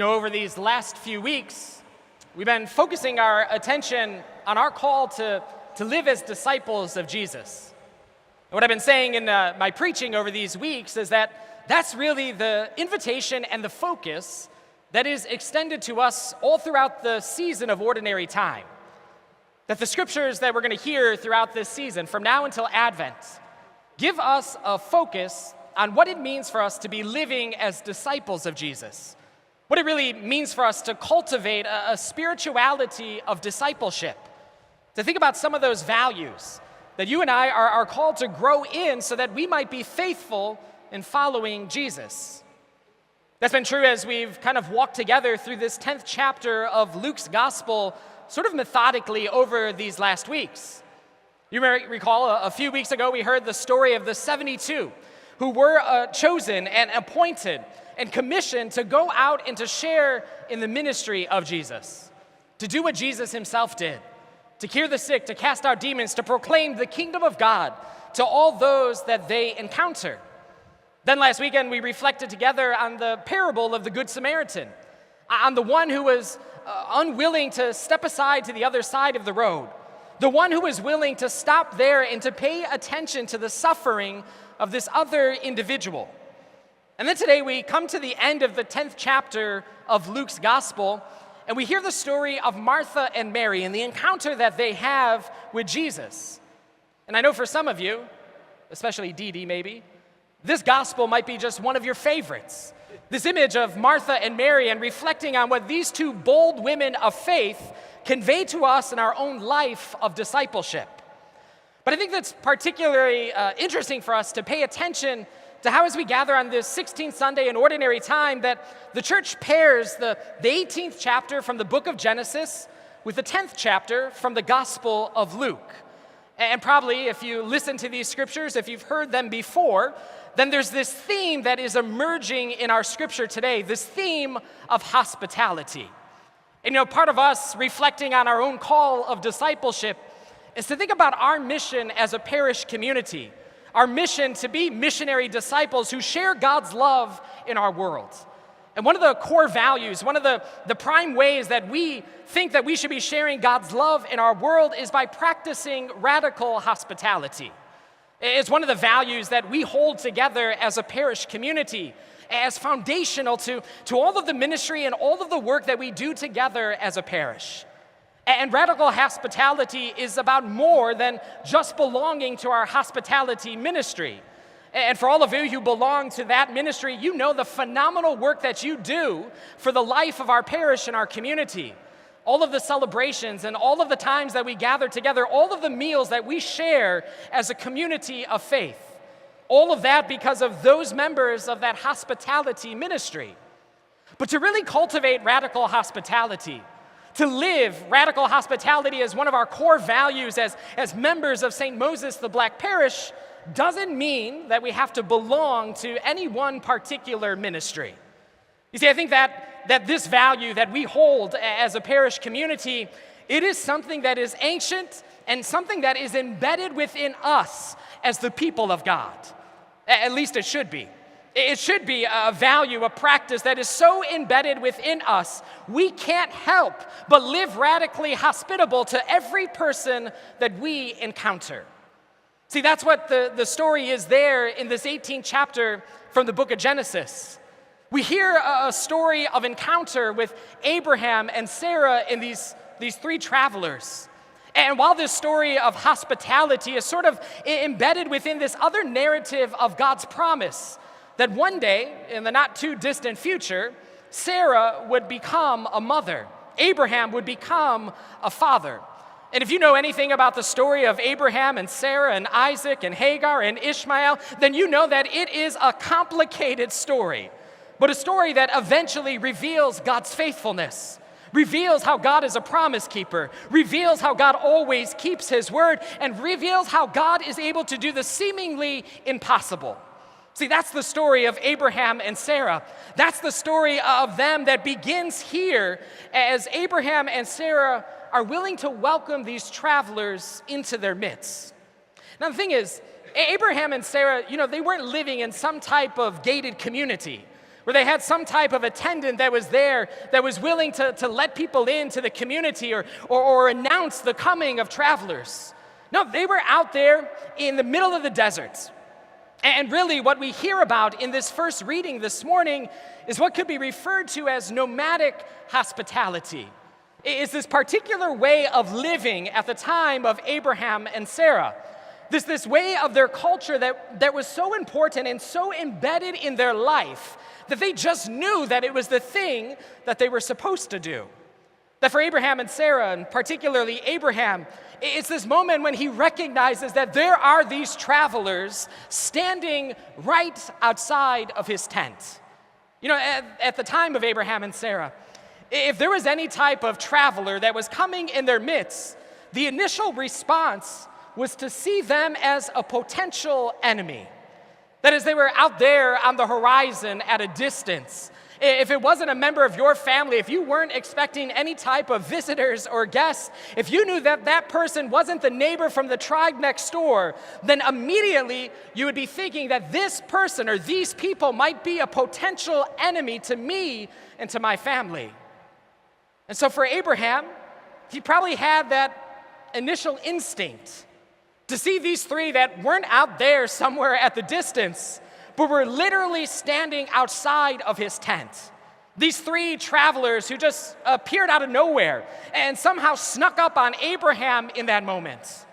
Over these last few weeks, we've been focusing our attention on our call to live as disciples of Jesus. And what I've been saying in my preaching over these weeks is that that's really the invitation and the focus that is extended to us all throughout the season of ordinary time. That the scriptures that we're going to hear throughout this season, from now until Advent, give us a focus on what it means for us to be living as disciples of Jesus. What it really means for us to cultivate a spirituality of discipleship. To think about some of those values that you and I are called to grow in so that we might be faithful in following Jesus. That's been true as we've kind of walked together through this 10th chapter of Luke's gospel, sort of methodically over these last weeks. You may recall a few weeks ago we heard the story of the 72 who were chosen and appointed and commissioned to go out and to share in the ministry of Jesus, to do what Jesus himself did, to cure the sick, to cast out demons, to proclaim the kingdom of God to all those that they encounter. Then last weekend we reflected together on the parable of the Good Samaritan, on the one who was unwilling to step aside to the other side of the road, the one who was willing to stop there and to pay attention to the suffering of this other individual. And then today we come to the end of the 10th chapter of Luke's gospel, and we hear the story of Martha and Mary and the encounter that they have with Jesus. And I know for some of you, especially Dee Dee maybe, this gospel might be just one of your favorites. This image of Martha and Mary and reflecting on what these two bold women of faith convey to us in our own life of discipleship. But I think that's particularly interesting for us to pay attention to how, as we gather on this 16th Sunday in ordinary time, that the church pairs the 18th chapter from the book of Genesis with the 10th chapter from the Gospel of Luke. And probably if you listen to these scriptures, if you've heard them before, then there's this theme that is emerging in our scripture today, this theme of hospitality. And part of us reflecting on our own call of discipleship is to think about our mission as a parish community, our mission to be missionary disciples who share God's love in our world. And one of the core values, one of the prime ways that we think that we should be sharing God's love in our world is by practicing radical hospitality. It's one of the values that we hold together as a parish community, as foundational to all of the ministry and all of the work that we do together as a parish. And radical hospitality is about more than just belonging to our hospitality ministry. And for all of you who belong to that ministry, you know the phenomenal work that you do for the life of our parish and our community. All of the celebrations and all of the times that we gather together, all of the meals that we share as a community of faith. All of that because of those members of that hospitality ministry. But to really cultivate radical hospitality, to live radical hospitality as one of our core values as members of St. Moses the Black Parish doesn't mean that we have to belong to any one particular ministry. You see, I think that this value that we hold as a parish community, it is something that is ancient and something that is embedded within us as the people of God. At least it should be. It should be a value, a practice that is so embedded within us, we can't help but live radically hospitable to every person that we encounter. See, that's what the story is there in this 18th chapter from the book of Genesis. We hear a story of encounter with Abraham and Sarah and these three travelers. And while this story of hospitality is sort of embedded within this other narrative of God's promise, that one day, in the not too distant future, Sarah would become a mother. Abraham would become a father. And if you know anything about the story of Abraham and Sarah and Isaac and Hagar and Ishmael, then you know that it is a complicated story, but a story that eventually reveals God's faithfulness, reveals how God is a promise keeper, reveals how God always keeps his word, and reveals how God is able to do the seemingly impossible. See, that's the story of Abraham and Sarah. That's the story of them that begins here as Abraham and Sarah are willing to welcome these travelers into their midst. Now, the thing is, Abraham and Sarah, they weren't living in some type of gated community where they had some type of attendant that was there, that was willing to let people into the community or announce the coming of travelers. No, they were out there in the middle of the desert. And really what we hear about in this first reading this morning is what could be referred to as nomadic hospitality. It's this particular way of living at the time of Abraham and Sarah. This way of their culture that was so important and so embedded in their life that they just knew that it was the thing that they were supposed to do. That for Abraham and Sarah, and particularly Abraham, it's this moment when he recognizes that there are these travelers standing right outside of his tent. You know, at the time of Abraham and Sarah, if there was any type of traveler that was coming in their midst, the initial response was to see them as a potential enemy. That is, they were out there on the horizon at a distance. If it wasn't a member of your family, if you weren't expecting any type of visitors or guests, if you knew that that person wasn't the neighbor from the tribe next door, then immediately you would be thinking that this person or these people might be a potential enemy to me and to my family. And so for Abraham, he probably had that initial instinct to see these three that weren't out there somewhere at the distance, but were literally standing outside of his tent. These three travelers who just appeared out of nowhere and somehow snuck up on Abraham in that moment.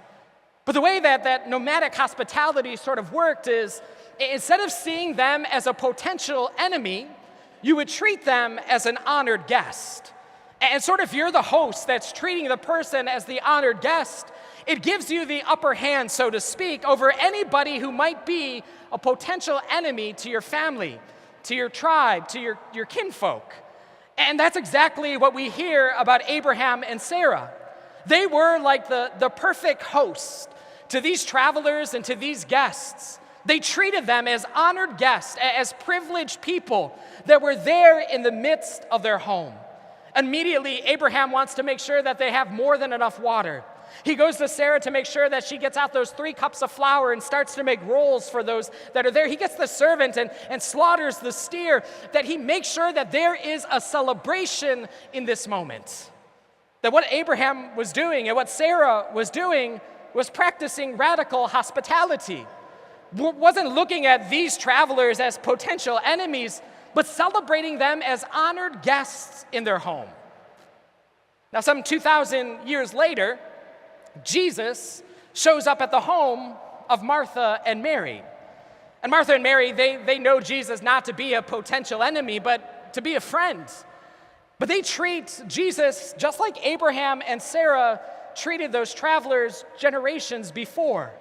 But the way that nomadic hospitality sort of worked is, instead of seeing them as a potential enemy, you would treat them as an honored guest. And sort of, if you're the host that's treating the person as the honored guest, it gives you the upper hand, so to speak, over anybody who might be a potential enemy to your family, to your tribe, to your kinfolk. And that's exactly what we hear about Abraham and Sarah. They were like the perfect host to these travelers and to these guests. They treated them as honored guests, as privileged people that were there in the midst of their home. Immediately, Abraham wants to make sure that they have more than enough water. He goes to Sarah to make sure that she gets out those 3 cups of flour and starts to make rolls for those that are there. He gets the servant and slaughters the steer, that he makes sure that there is a celebration in this moment. That what Abraham was doing and what Sarah was doing was practicing radical hospitality. Wasn't looking at these travelers as potential enemies, but celebrating them as honored guests in their home. Now, some 2,000 years later, Jesus shows up at the home of Martha and Mary. And Martha and Mary, they know Jesus not to be a potential enemy, but to be a friend. But they treat Jesus just like Abraham and Sarah treated those travelers generations before.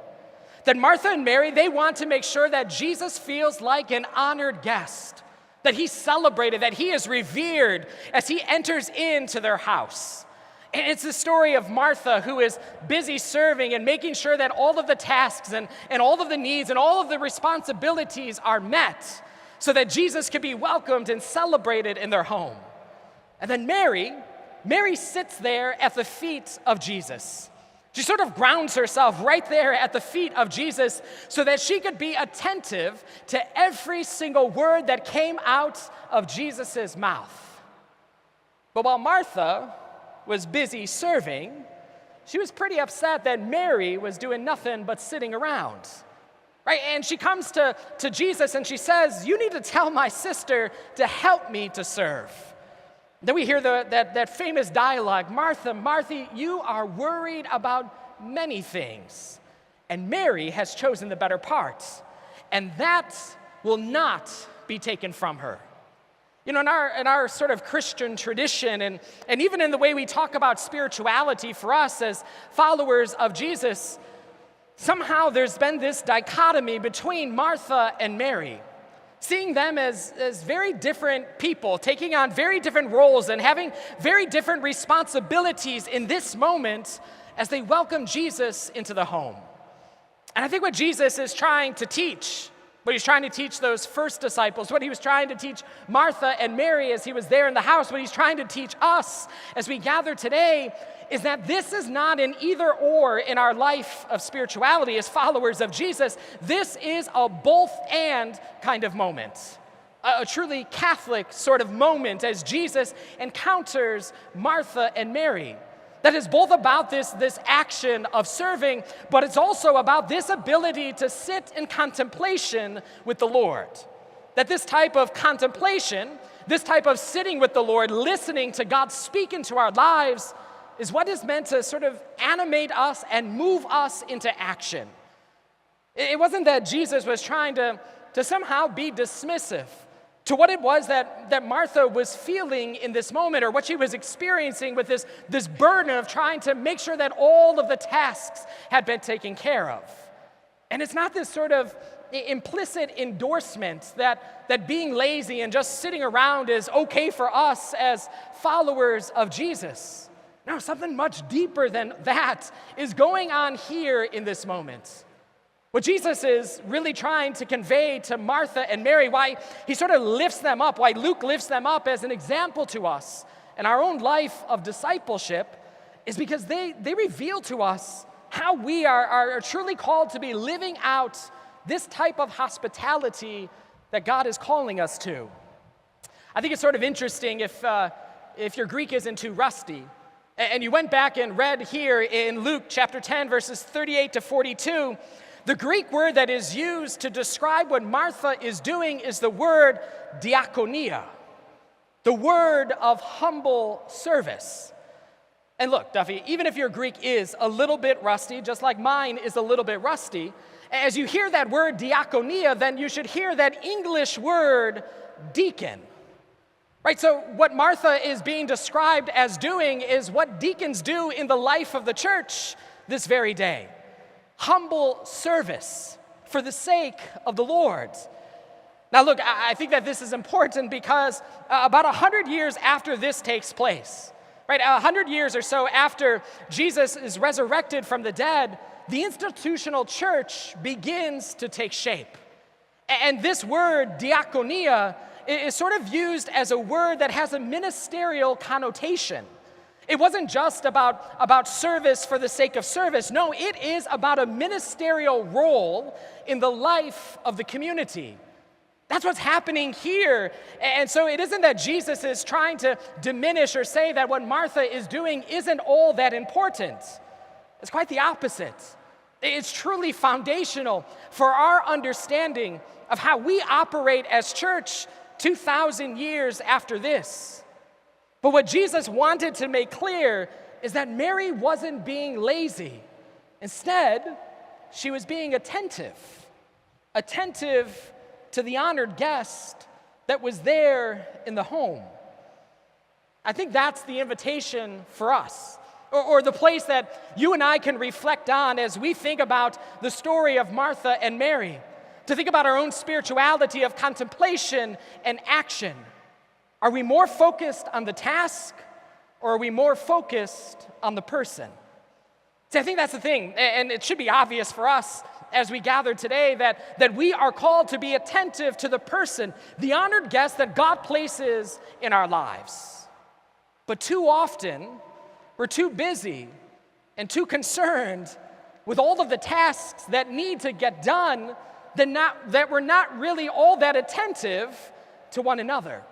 That Martha and Mary, they want to make sure that Jesus feels like an honored guest, that he's celebrated, that he is revered as he enters into their house. And it's the story of Martha, who is busy serving and making sure that all of the tasks and all of the needs and all of the responsibilities are met so that Jesus can be welcomed and celebrated in their home. And then Mary sits there at the feet of Jesus. She sort of grounds herself right there at the feet of Jesus so that she could be attentive to every single word that came out of Jesus' mouth. But while Martha was busy serving, she was pretty upset that Mary was doing nothing but sitting around, right? And she comes to Jesus and she says, "You need to tell my sister to help me to serve." Then we hear that famous dialogue, "Martha, Martha, you are worried about many things, and Mary has chosen the better part, and that will not be taken from her." You know, in our sort of Christian tradition, and even in the way we talk about spirituality for us as followers of Jesus, somehow there's been this dichotomy between Martha and Mary, seeing them as very different people, taking on very different roles and having very different responsibilities in this moment as they welcome Jesus into the home. And I think what Jesus is trying to teach, what he's trying to teach those first disciples, what he was trying to teach Martha and Mary as he was there in the house, what he's trying to teach us as we gather today, is that this is not an either or in our life of spirituality as followers of Jesus. This is a both and kind of moment. a truly Catholic sort of moment as Jesus encounters Martha and Mary. That is both about this action of serving, but it's also about this ability to sit in contemplation with the Lord. That this type of contemplation, this type of sitting with the Lord, listening to God speak into our lives, is what is meant to sort of animate us and move us into action. It wasn't that Jesus was trying to somehow be dismissive to what it was that Martha was feeling in this moment, or what she was experiencing with this burden of trying to make sure that all of the tasks had been taken care of. And it's not this sort of implicit endorsement that being lazy and just sitting around is okay for us as followers of Jesus. No, something much deeper than that is going on here in this moment. What Jesus is really trying to convey to Martha and Mary, why he sort of lifts them up, why Luke lifts them up as an example to us in our own life of discipleship, is because they reveal to us how we are truly called to be living out this type of hospitality that God is calling us to. I think it's sort of interesting if your Greek isn't too rusty, and you went back and read here in Luke chapter 10, verses 38 to 42, the Greek word that is used to describe what Martha is doing is the word diakonia, the word of humble service. And look, Duffy, even if your Greek is a little bit rusty, just like mine is a little bit rusty, as you hear that word diakonia, then you should hear that English word deacon. Right, so what Martha is being described as doing is what deacons do in the life of the church this very day. Humble service for the sake of the Lord. Now look, I think that this is important because about 100 years after this takes place, right, 100 years or so after Jesus is resurrected from the dead, the institutional church begins to take shape. And this word, diakonia, is sort of used as a word that has a ministerial connotation. It wasn't just about service for the sake of service. No, it is about a ministerial role in the life of the community. That's what's happening here. And so it isn't that Jesus is trying to diminish or say that what Martha is doing isn't all that important. It's quite the opposite. It's truly foundational for our understanding of how we operate as church 2,000 years after this. But what Jesus wanted to make clear is that Mary wasn't being lazy. Instead, she was being attentive to the honored guest that was there in the home. I think that's the invitation for us, or the place that you and I can reflect on as we think about the story of Martha and Mary, to think about our own spirituality of contemplation and action. Are we more focused on the task, or are we more focused on the person? See, I think that's the thing, and it should be obvious for us as we gather today that we are called to be attentive to the person, the honored guest that God places in our lives. But too often, we're too busy and too concerned with all of the tasks that need to get done that we're not really all that attentive to one another.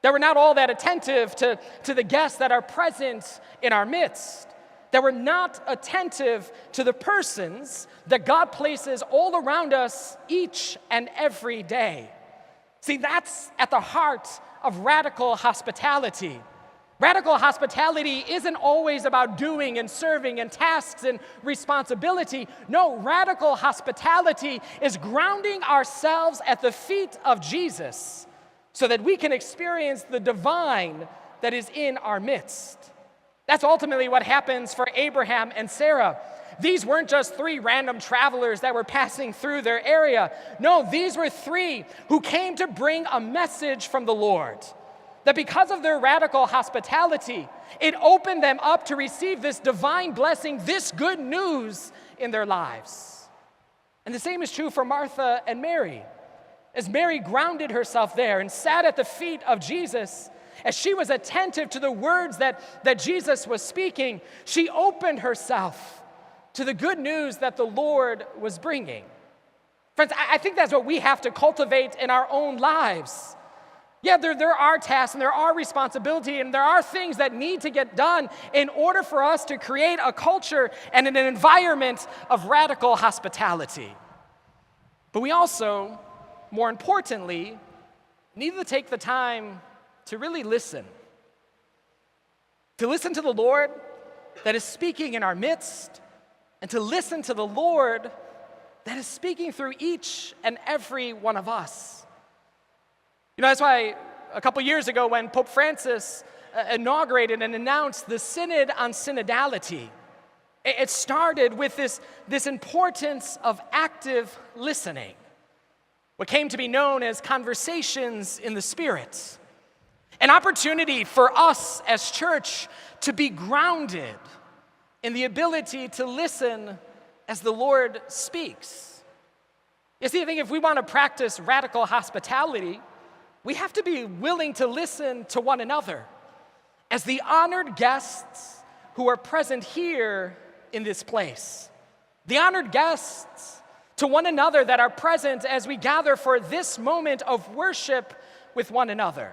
That we're not all that attentive to the guests that are present in our midst. That we're not attentive to the persons that God places all around us each and every day. See, that's at the heart of radical hospitality. Radical hospitality isn't always about doing and serving and tasks and responsibility. No, radical hospitality is grounding ourselves at the feet of Jesus so that we can experience the divine that is in our midst. That's ultimately what happens for Abraham and Sarah. These weren't just three random travelers that were passing through their area. No, these were three who came to bring a message from the Lord. That because of their radical hospitality, it opened them up to receive this divine blessing, this good news in their lives. And the same is true for Martha and Mary. As Mary grounded herself there and sat at the feet of Jesus, as she was attentive to the words that Jesus was speaking, she opened herself to the good news that the Lord was bringing. Friends, I think that's what we have to cultivate in our own lives. Yeah, there are tasks and there are responsibility and there are things that need to get done in order for us to create a culture and an environment of radical hospitality. But we also, more importantly, need to take the time to really listen. To listen to the Lord that is speaking in our midst, and to listen to the Lord that is speaking through each and every one of us. That's why a couple years ago when Pope Francis inaugurated and announced the Synod on Synodality, it started with this importance of active listening, what came to be known as conversations in the Spirit, an opportunity for us as church to be grounded in the ability to listen as the Lord speaks. You see, I think if we want to practice radical hospitality, we have to be willing to listen to one another as the honored guests who are present here in this place. The honored guests to one another that are present as we gather for this moment of worship with one another.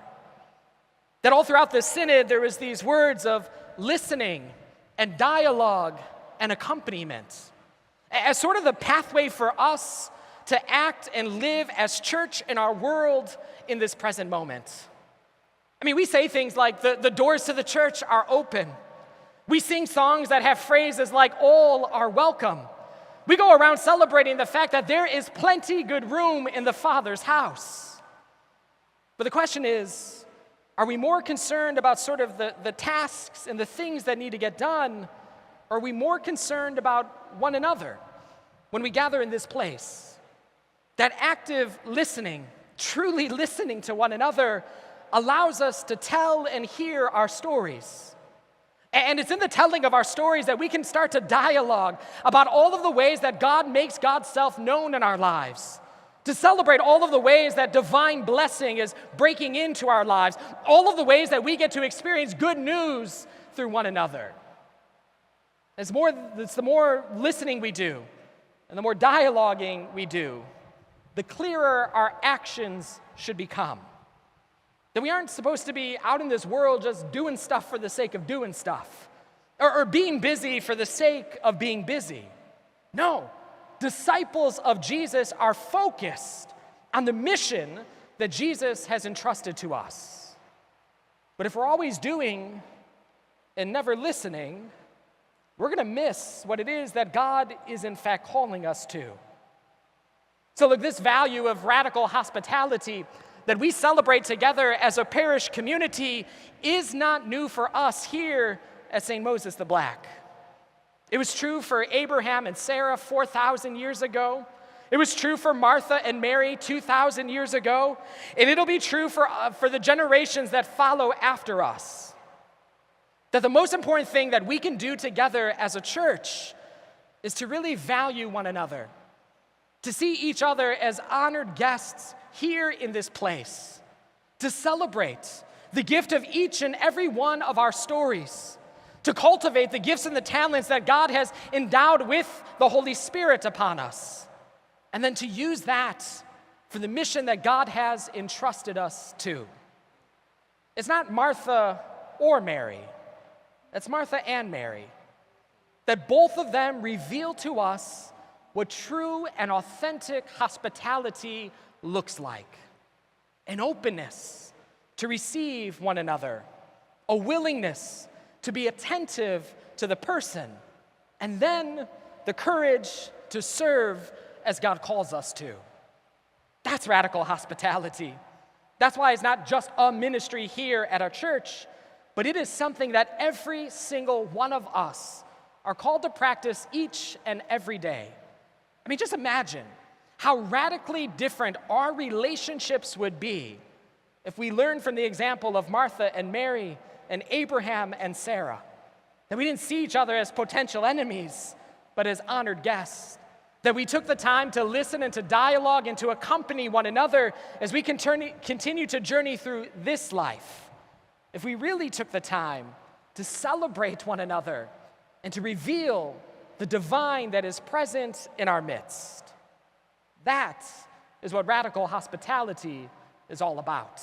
That all throughout the synod there was these words of listening and dialogue and accompaniment as sort of the pathway for us to act and live as church in our world in this present moment. We say things like the doors to the church are open. We sing songs that have phrases like all are welcome. We go around celebrating the fact that there is plenty good room in the Father's house. But the question is, are we more concerned about sort of the tasks and the things that need to get done, or are we more concerned about one another when we gather in this place? That active listening, truly listening to one another, allows us to tell and hear our stories. And it's in the telling of our stories that we can start to dialogue about all of the ways that God makes God's self known in our lives, to celebrate all of the ways that divine blessing is breaking into our lives, all of the ways that we get to experience good news through one another. It's the more listening we do and the more dialoguing we do, the clearer our actions should become. That we aren't supposed to be out in this world just doing stuff for the sake of doing stuff, or being busy for the sake of being busy. No, disciples of Jesus are focused on the mission that Jesus has entrusted to us. But if we're always doing and never listening, we're going to miss what it is that God is in fact calling us to. So look, this value of radical hospitality that we celebrate together as a parish community is not new for us here at St. Moses the Black. It was true for Abraham and Sarah 4,000 years ago. It was true for Martha and Mary 2,000 years ago. And it'll be true for the generations that follow after us. That the most important thing that we can do together as a church is to really value one another, to see each other as honored guests here in this place, to celebrate the gift of each and every one of our stories, to cultivate the gifts and the talents that God has endowed with the Holy Spirit upon us, and then to use that for the mission that God has entrusted us to. It's not Martha or Mary, it's Martha and Mary, that both of them reveal to us what true and authentic hospitality looks like. An openness to receive one another, a willingness to be attentive to the person, and then the courage to serve as God calls us to. That's radical hospitality. That's why it's not just a ministry here at our church, but it is something that every single one of us are called to practice each and every day. Just imagine how radically different our relationships would be if we learned from the example of Martha and Mary and Abraham and Sarah. That we didn't see each other as potential enemies, but as honored guests. That we took the time to listen and to dialogue and to accompany one another as we continue to journey through this life. If we really took the time to celebrate one another and to reveal the divine that is present in our midst. That is what radical hospitality is all about.